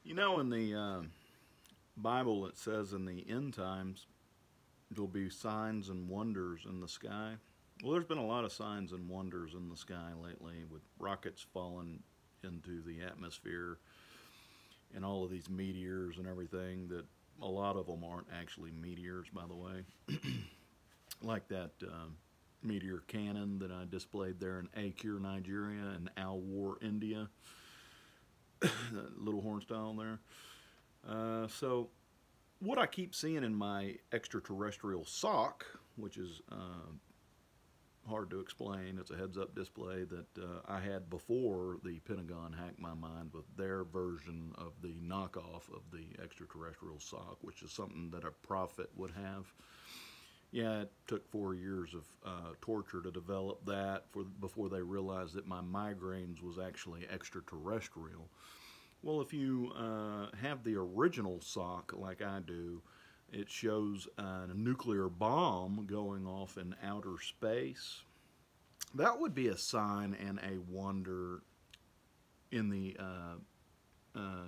You know, in the Bible, it says in the end times there'll be signs and wonders in the sky. Well, there's been a lot of signs and wonders in the sky lately, with rockets falling into the atmosphere and all of these meteors and everything. That a lot of them aren't actually meteors, by the way. Like that meteor cannon that I displayed there in Akure, Nigeria, and Al War, India. That little horn style there. So what I keep seeing in my extraterrestrial sock, which is hard to explain, it's a heads-up display that I had before the Pentagon hacked my mind with their version of the knockoff of the extraterrestrial sock, which is something that a prophet would have. Yeah, it took 4 years of torture to develop that before they realized that my migraines was actually extraterrestrial. Well, if you have the original sock like I do, it shows a nuclear bomb going off in outer space. That would be a sign and a wonder in the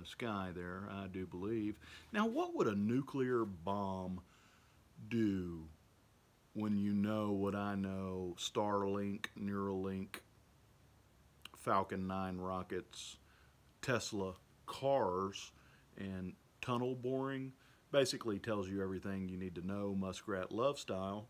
sky there, I do believe. Now, what would a nuclear bomb do when you know what I know? Starlink, Neuralink, Falcon 9 rockets, Tesla cars, and tunnel boring. Basically tells you everything you need to know, Muskrat Love style.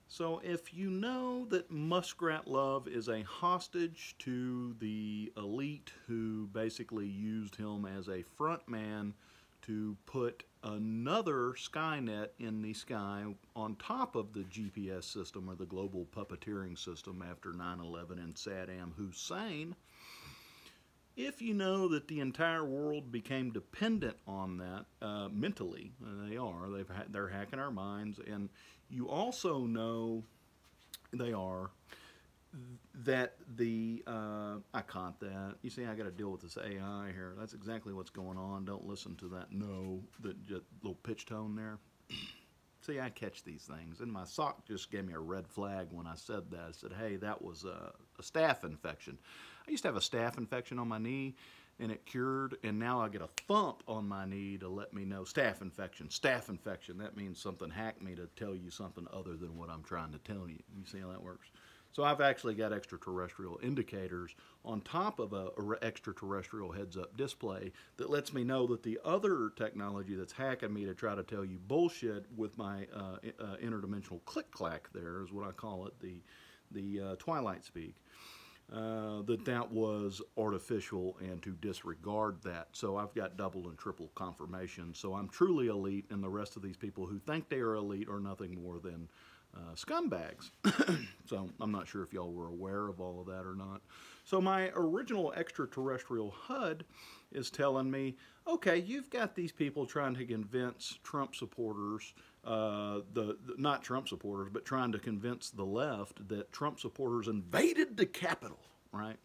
So if you know that Muskrat Love is a hostage to the elite who basically used him as a front man to put another Skynet in the sky on top of the GPS system, or the global puppeteering system, after 9/11 and Saddam Hussein, if you know that the entire world became dependent on that mentally, they are, they're hacking our minds, and you also know they are, that the, I caught that. You see, I got to deal with this AI here. That's exactly what's going on. Don't listen to that that little pitch tone there. See, I catch these things, and my sock just gave me a red flag when I said that. I said, hey, that was a staph infection. I used to have a staph infection on my knee, and it cured, and now I get a thump on my knee to let me know staph infection. Staph infection, that means something hacked me to tell you something other than what I'm trying to tell you. You see how that works? So I've actually got extraterrestrial indicators on top of a extraterrestrial heads-up display that lets me know that the other technology that's hacking me to try to tell you bullshit with my interdimensional click-clack there, is what I call it, the Twilight speak, that was artificial, and to disregard that. So I've got double and triple confirmation. So I'm truly elite, and the rest of these people who think they are elite are nothing more than scumbags. So I'm not sure if y'all were aware of all of that or not. So my original extraterrestrial HUD is telling me, okay, you've got these people trying to convince Trump supporters, not Trump supporters, but trying to convince the left that Trump supporters invaded the Capitol, right?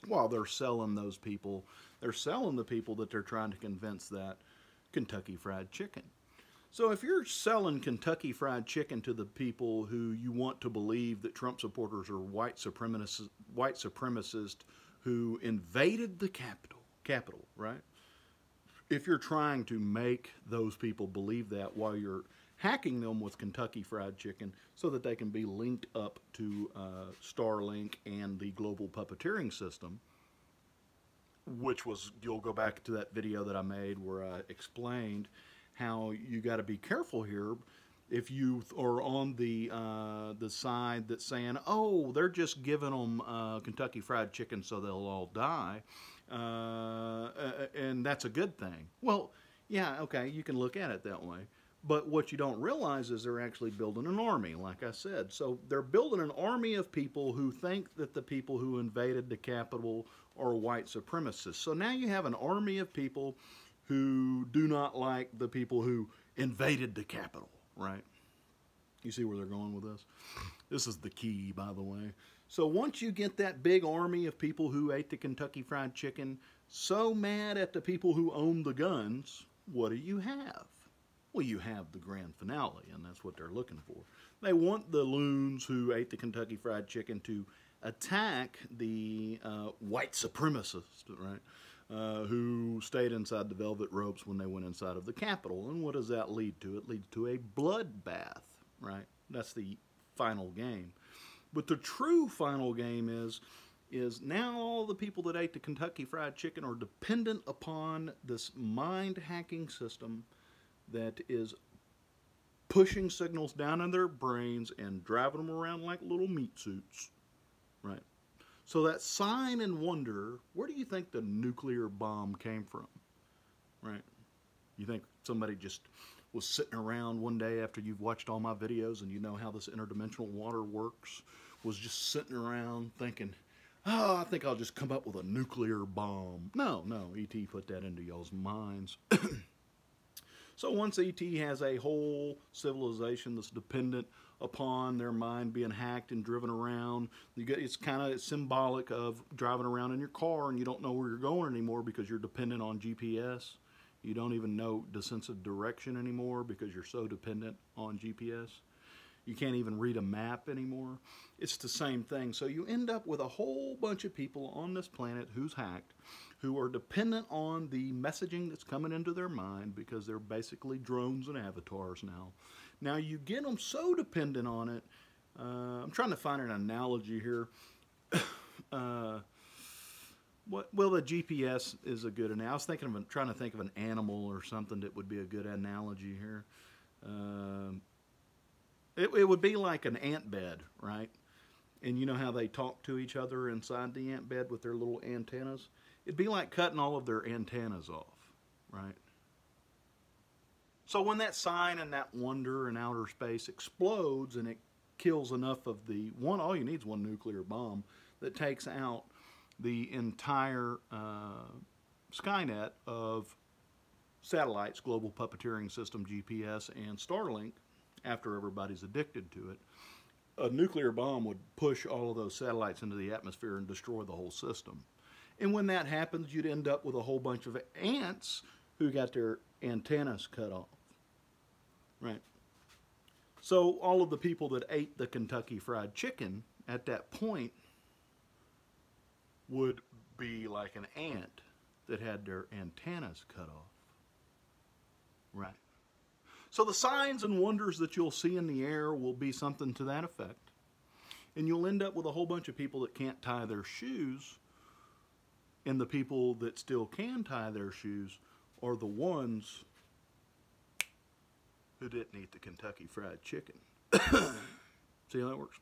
While they're selling those people, they're selling the people that they're trying to convince that Kentucky Fried Chicken. So if you're selling Kentucky Fried Chicken to the people who you want to believe that Trump supporters are white supremacists who invaded the Capitol, right? If you're trying to make those people believe that while you're hacking them with Kentucky Fried Chicken so that they can be linked up to Starlink and the global puppeteering system, which was, you'll go back to that video that I made where I explained how you got to be careful here. If you are on the side that's saying, oh, they're just giving them Kentucky Fried Chicken so they'll all die, and that's a good thing. Well, yeah, okay, you can look at it that way. But what you don't realize is they're actually building an army, like I said. So they're building an army of people who think that the people who invaded the Capitol are white supremacists. So now you have an army of people who do not like the people who invaded the Capitol, right? You see where they're going with this? This is the key, by the way. So once you get that big army of people who ate the Kentucky Fried Chicken so mad at the people who own the guns, what do you have? Well, you have the grand finale, and that's what they're looking for. They want the loons who ate the Kentucky Fried Chicken to attack the white supremacists, right? who stayed inside the velvet ropes when they went inside of the Capitol. And what does that lead to? It leads to a bloodbath, right? That's the final game. But the true final game is now all the people that ate the Kentucky Fried Chicken are dependent upon this mind-hacking system that is pushing signals down in their brains and driving them around like little meat suits, right? So that sign and wonder, where do you think the nuclear bomb came from, right? You think somebody just was sitting around one day after you've watched all my videos and you know how this interdimensional water works, was just sitting around thinking, oh, I think I'll just come up with a nuclear bomb. No, E.T. put that into y'all's minds. So once E.T. has a whole civilization that's dependent upon their mind being hacked and driven around, it's kind of symbolic of driving around in your car and you don't know where you're going anymore because you're dependent on GPS. You don't even know the sense of direction anymore because you're so dependent on GPS. You can't even read a map anymore. It's the same thing. So you end up with a whole bunch of people on this planet who's hacked, who are dependent on the messaging that's coming into their mind because they're basically drones and avatars now. Now you get them so dependent on it. I'm trying to find an analogy here. Well, the GPS is a good analogy. I was trying to think of an animal or something that would be a good analogy here. It would be like an ant bed, right? And you know how they talk to each other inside the ant bed with their little antennas? It'd be like cutting all of their antennas off, right? So when that sign and that wonder in outer space explodes and it kills enough of all you need is one nuclear bomb that takes out the entire Skynet of satellites, global puppeteering system, GPS, and Starlink, after everybody's addicted to it, a nuclear bomb would push all of those satellites into the atmosphere and destroy the whole system. And when that happens, you'd end up with a whole bunch of ants who got their antennas cut off, right? So all of the people that ate the Kentucky Fried Chicken at that point would be like an ant that had their antennas cut off, right? So the signs and wonders that you'll see in the air will be something to that effect. And you'll end up with a whole bunch of people that can't tie their shoes, and the people that still can tie their shoes are the ones who didn't eat the Kentucky Fried Chicken. See how that works?